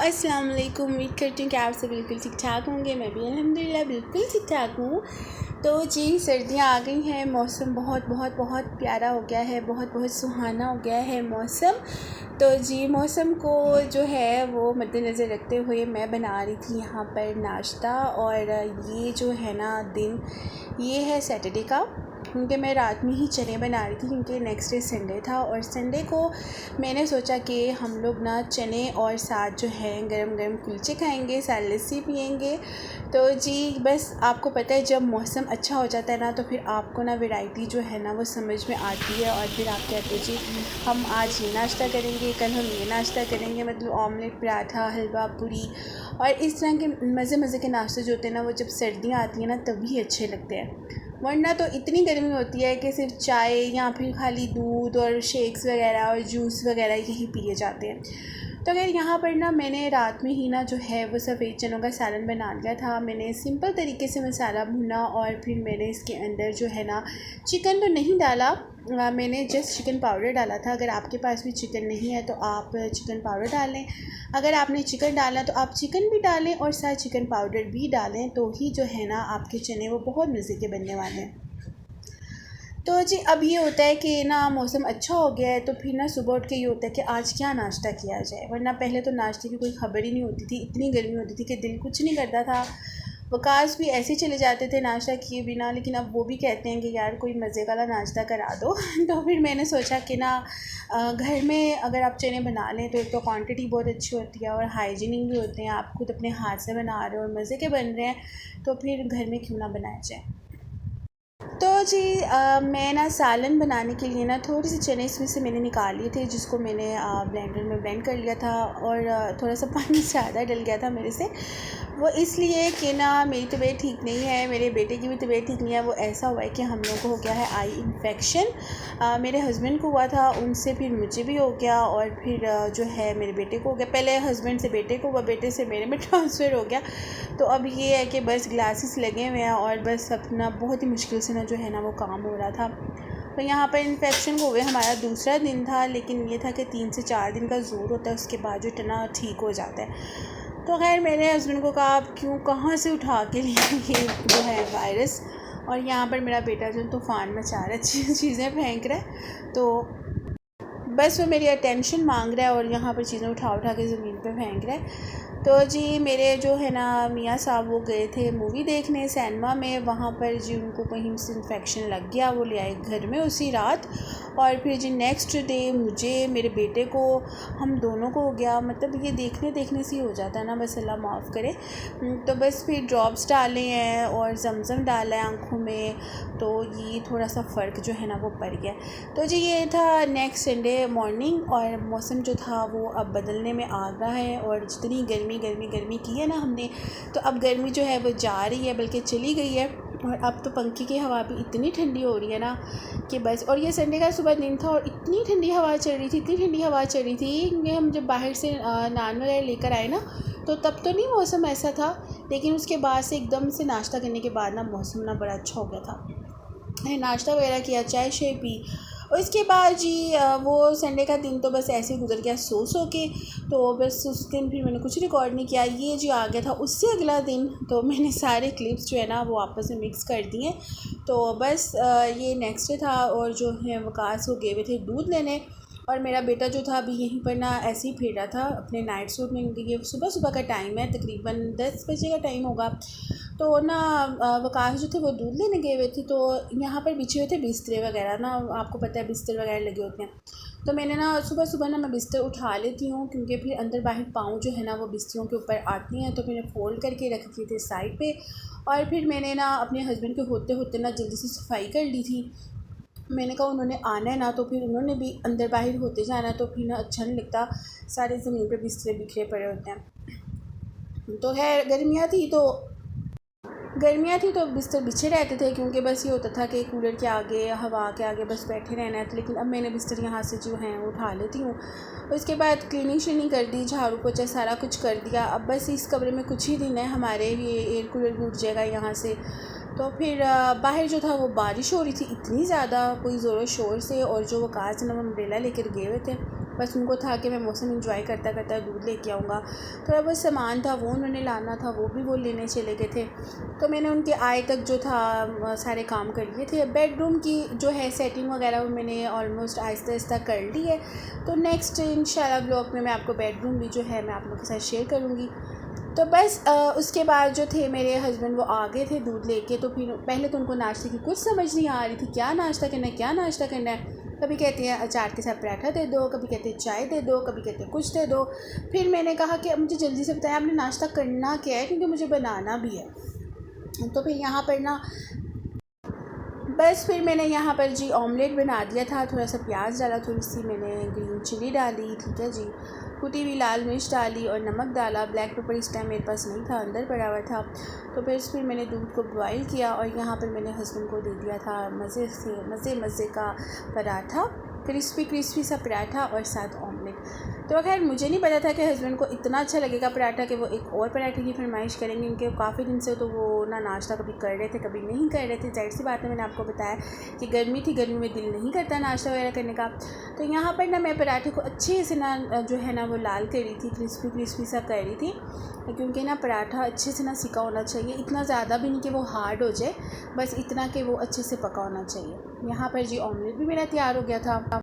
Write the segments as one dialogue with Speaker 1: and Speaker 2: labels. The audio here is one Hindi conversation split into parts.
Speaker 1: अस्सलाम वालेकुम। उम्मीद करती हूँ कि आप सब बिल्कुल ठीक ठाक होंगे। मैं भी अल्हम्दुलिल्लाह बिल्कुल ठीक ठाक हूँ। तो जी सर्दियाँ आ गई हैं, मौसम बहुत बहुत बहुत प्यारा हो गया है, बहुत बहुत सुहाना हो गया है मौसम। तो जी मौसम को जो है वो मद्देनज़र रखते हुए मैं बना रही थी यहाँ पर नाश्ता। और ये जो है ना दिन, ये है सैटरडे का, क्योंकि मैं रात में ही चने बना रही थी क्योंकि नेक्स्ट डे संडे था। और संडे को मैंने सोचा कि हम लोग ना चने और साथ जो है गरम गरम कुलचे खाएंगे, साथ लस्सी पियेंगे। तो जी बस आपको पता है जब मौसम अच्छा हो जाता है ना, तो फिर आपको ना वैरायटी जो है ना वो समझ में आती है। और फिर आप कहते हो जी हम आज ये नाश्ता करेंगे, कल हम ये नाश्ता करेंगे, मतलब ऑमलेट, पराठा, हलवा पूरी। और इस तरह के मज़े मज़े के नाश्ते जो होते हैं ना, वो जब सर्दियाँ आती हैं ना तभी अच्छे लगते हैं। वरना तो इतनी गर्मी होती है कि सिर्फ चाय या फिर खाली दूध और शेक्स वगैरह और जूस वगैरह यही पिए जाते हैं। तो अगर यहाँ पर ना मैंने रात में ही ना जो है वो सफ़ेद चनों का सालन बना लिया था। मैंने सिंपल तरीके से मसाला भुना और फिर मैंने इसके अंदर जो है ना चिकन तो नहीं डाला, मैंने जस्ट चिकन पाउडर डाला था। अगर आपके पास भी चिकन नहीं है तो आप चिकन पाउडर डालें। अगर आपने चिकन डाला तो आप चिकन भी डालें और साथ चिकन पाउडर भी डालें, तो ही जो है ना आपके चने वो बहुत मज़े के बनने वाले हैं। तो जी अब ये होता है कि ना मौसम अच्छा हो गया है, तो फिर ना सुबह उठ के ये होता है कि आज क्या नाश्ता किया जाए। वरना पहले तो नाश्ते की कोई ख़बर ही नहीं होती थी, इतनी गर्मी होती थी कि दिल कुछ नहीं करता था। वकास भी ऐसे चले जाते थे नाश्ता किए बिना, लेकिन अब वो भी कहते हैं कि यार कोई मज़े वाला नाश्ता करा दो। तो फिर मैंने सोचा कि ना घर में अगर आप चने बना लें तो एक तो क्वांटिटी बहुत अच्छी होती है और हाइजीनिक भी होते हैं, आप खुद अपने हाथ से बना रहे हो और मज़े के बन रहे हैं, तो फिर घर में क्यों ना बनाया जाए। तो जी मैं ना सालन बनाने के लिए ना थोड़ी सी चने इसमें से मैंने निकाल लिए थे, जिसको मैंने ब्लेंडर में ब्लेंड कर लिया था। और थोड़ा सा पानी ज़्यादा डल गया था मेरे से, वो इसलिए कि ना मेरी तबीयत ठीक नहीं है, मेरे बेटे की भी तबीयत ठीक नहीं है। वो ऐसा हुआ है कि हम लोगों को हो गया है आई इन्फेक्शन। मेरे हस्बैंड को हुआ था, उनसे फिर मुझे भी हो गया और फिर जो है मेरे बेटे को हो गया। पहले हस्बैंड से बेटे को हुआ, बेटे से मेरे में ट्रांसफ़र हो गया। तो अब ये है कि बस ग्लासेस लगे हुए हैं और बस अपना बहुत ही मुश्किल से ना जो है ना वो काम हो रहा था। तो यहाँ पर इन्फेक्शन को हुए हमारा दूसरा दिन था, लेकिन ये था कि 3 से 4 दिन का ज़ोर होता है, उसके बाद जो इतना ठीक हो जाता है। तो खैर मेरे हस्बैंड को कहा आप क्यों कहाँ से उठा के लिए ये जो है वायरस। और यहाँ पर मेरा बेटा जो तूफ़ान मचा रहा है, चीज़ें फेंक रहा है, तो बस वो मेरी अटेंशन मांग रहा है और यहाँ पर चीज़ें उठा उठा के ज़मीन पे फेंक रहा है। तो जी मेरे जो है ना मियाँ साहब वो गए थे मूवी देखने सिनेमा में, वहाँ पर जी उनको कहीं से इन्फेक्शन लग गया, वो ले आए घर में उसी रात। और फिर जी नेक्स्ट डे मुझे, मेरे बेटे को, हम दोनों को हो गया। मतलब ये देखने देखने से ही हो जाता है ना, बस अल्लाह माफ़ करे। तो बस फिर ड्रॉप्स डाले हैं और ज़मज़म डाला है आँखों में, तो ये थोड़ा सा फ़र्क जो है ना वो पड़ गया। तो जी ये था नेक्स्ट संडे मॉर्निंग, और मौसम जो था वो अब बदलने में आ रहा है। और जितनी गर्मी गर्मी गर्मी की है ना हमने, तो अब गर्मी जो है वो जा रही है, बल्कि चली गई है। और अब तो पंखे की हवा भी इतनी ठंडी हो रही है ना कि बस। और ये संडे का सुबह दिन था और इतनी ठंडी हवा चल रही थी, इतनी ठंडी हवा चल रही थी कि हम जब बाहर से नान वगैरह लेकर आए ना, तो तब तो नहीं मौसम ऐसा था, लेकिन उसके बाद से एकदम से नाश्ता करने के बाद ना मौसम ना बड़ा अच्छा हो गया था। नाश्ता वगैरह किया, चाय शाय पी, और इसके बाद जी वो संडे का दिन तो बस ऐसे गुजर गया सो के। तो बस उस दिन फिर मैंने कुछ रिकॉर्ड नहीं किया। ये जो आ गया था उससे अगला दिन, तो मैंने सारे क्लिप्स जो है ना वो आपस में मिक्स कर दिए। तो बस ये नेक्स्ट डे था और जो है वकास वो गए हुए थे दूध लेने, और मेरा बेटा जो था अभी यहीं पर ना ऐसे ही फिर रहा था अपने नाइट सूट में, क्योंकि ये सुबह सुबह का टाइम है, तकरीबन 10 बजे का टाइम होगा। तो ना वकास जो थे वो दूध लेने गए हुए थे, तो यहाँ पर बिछे हुए थे बिस्तरे वगैरह ना, आपको पता है बिस्तर वगैरह लगे होते हैं। तो मैंने ना सुबह सुबह ना मैं बिस्तर उठा लेती हूँ, क्योंकि फिर अंदर बाहर पाँव जो है ना वो बिस्तरों के ऊपर आती हैं, तो मैंने फ़ोल्ड करके रख दिए थे साइड पे। और फिर मैंने ना अपने हस्बैंड के होते होते ना जल्दी से सफाई कर ली थी। मैंने कहा उन्होंने आना है ना, तो फिर उन्होंने भी अंदर बाहर होते जाना, तो फिर ना अच्छा नहीं लगता, सारे ज़मीन पे बिस्तरे बिखरे पड़े होते हैं। तो खैर गर्मियाँ थी तो बिस्तर बिछे रहते थे, क्योंकि बस ये होता था कि कूलर के आगे, हवा के आगे बस बैठे रहना है। तो लेकिन अब मैंने बिस्तर यहाँ से जो हैं उठा लेती हूँ। उसके बाद क्लीनिंग श्लीनिंग कर दी, झाड़ू पोछा सारा कुछ कर दिया। अब बस इस कमरे में कुछ ही दिन है हमारे, ये एयर कूलर भी उठ जाएगा यहाँ से। तो फिर बाहर जो था वो बारिश हो रही थी इतनी ज़्यादा, कोई ज़ोर शोर से, और जो वकास ने वो अम्ब्रेला लेकर गए हुए थे, बस उनको था कि मैं मौसम इंजॉय करता करता दूध लेके आऊँगा। थोड़ा बहुत सामान था वो उन्होंने लाना था, वो भी वो लेने चले गए थे। तो मैंने उनके आए तक जो था सारे काम कर लिए थे। बेडरूम की जो है सेटिंग वगैरह वो मैंने ऑलमोस्ट आहिस्ता आहिस्ता कर ली है। तो नेक्स्ट इंशाल्लाह ब्लॉग में मैं आपको बेडरूम भी जो है मैं आप लोगों के साथ शेयर करूँगी। तो बस उसके बाद जो थे मेरे हस्बैंड वो आ गए थे दूध लेके। तो फिर पहले तो उनको नाश्ते की कुछ समझ नहीं आ रही थी, क्या नाश्ता करना है, क्या नाश्ता करना है। कभी कहते हैं अचार के साथ पराठा दे दो, कभी कहते हैं चाय दे दो, कभी कहते हैं कुछ दे दो। फिर मैंने कहा कि अब मुझे जल्दी से बताया आपने नाश्ता करना क्या है, क्योंकि मुझे बनाना भी है। तो फिर यहाँ पर ना बस फिर मैंने यहाँ पर जी ऑमलेट बना दिया था। थोड़ा सा प्याज डाला, थोड़ी सी मैंने ग्रीन चिली डाली, ठीक है जी, कुटी हुई लाल मिर्च डाली और नमक डाला। ब्लैक पेपर इस टाइम मेरे पास नहीं था, अंदर पड़ा हुआ था। तो फिर मैंने दूध को बॉईल किया और यहाँ पर मैंने हस्बैंड को दे दिया था मज़े का पराठा, क्रिस्पी सा पराठा और साथ ऑमलेट। तो खैर मुझे नहीं पता था कि हस्बैंड को इतना अच्छा लगेगा पराठा कि वो एक और पराठे की फरमाइश करेंगे। उनके काफ़ी दिन से तो वो ना नाश्ता कभी कर रहे थे कभी नहीं कर रहे थे। जाहिर सी बात है, मैंने आपको बताया कि गर्मी थी, गर्मी में दिल नहीं करता नाश्ता वगैरह करने का। तो यहाँ पर ना मैं पराठे को अच्छे से ना जो है ना वो लाल कर रही थी, क्रिस्पी सा कर रही थी, क्योंकि ना पराठा अच्छे से ना सिका होना चाहिए। इतना ज़्यादा भी नहीं कि वो हार्ड हो जाए, बस इतना कि वो अच्छे से पका होना चाहिए। यहाँ पर जी ऑमलेट भी मेरा तैयार हो गया था।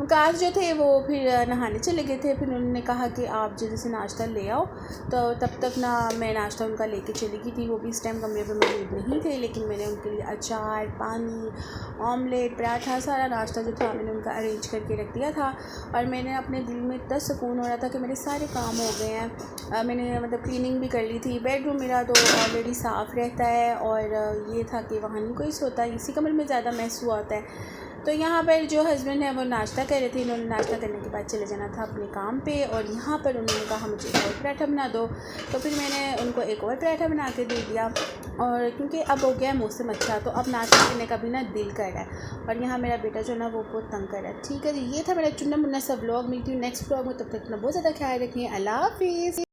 Speaker 1: काज जो थे वो फिर नहाने चले गए थे। फिर उन्होंने कहा कि आप जल्दी से नाश्ता ले आओ। तो तब तक ना मैं नाश्ता उनका लेके चली गई थी। वो भी इस टाइम कमरे पे मौजूद नहीं थे, लेकिन मैंने उनके लिए अचार, पानी, ऑमलेट, पराठा, सारा नाश्ता जो था मैंने उनका अरेंज करके रख दिया था। और मैंने अपने दिल में इतना सुकून हो रहा था कि मेरे सारे काम हो गए हैं। मैंने मतलब क्लीनिंग भी कर ली थी। बेडरूम मेरा तो ऑलरेडी साफ़ रहता है और ये था कि वहाँ नहीं कोई सोता, इसी कमरे में ज़्यादा महसूस होता है। तो यहाँ पर जो हस्बैंड है वो नाश्ता कर रहे थे। इन्होंने नाश्ता करने के बाद चले जाना था अपने काम पे और यहाँ पर उन्होंने कहा मुझे एक और पराठा बना दो। तो फिर मैंने उनको एक और पराठा बना के दे दिया। और क्योंकि अब हो गया है मौसम अच्छा, तो अब नाश्ता करने का भी ना दिल कर रहा है। और यहाँ मेरा बेटा जो ना वो बहुत तंग कर रहा है। ठीक है जी, ये था मेरा चुन्ना मुन्ना सा ब्लॉग। मिलती हूँ नेक्स्ट ब्लॉग में, तब तक अपना बहुत ज़्यादा ख्याल रखिए। अल्लाह हाफिज़।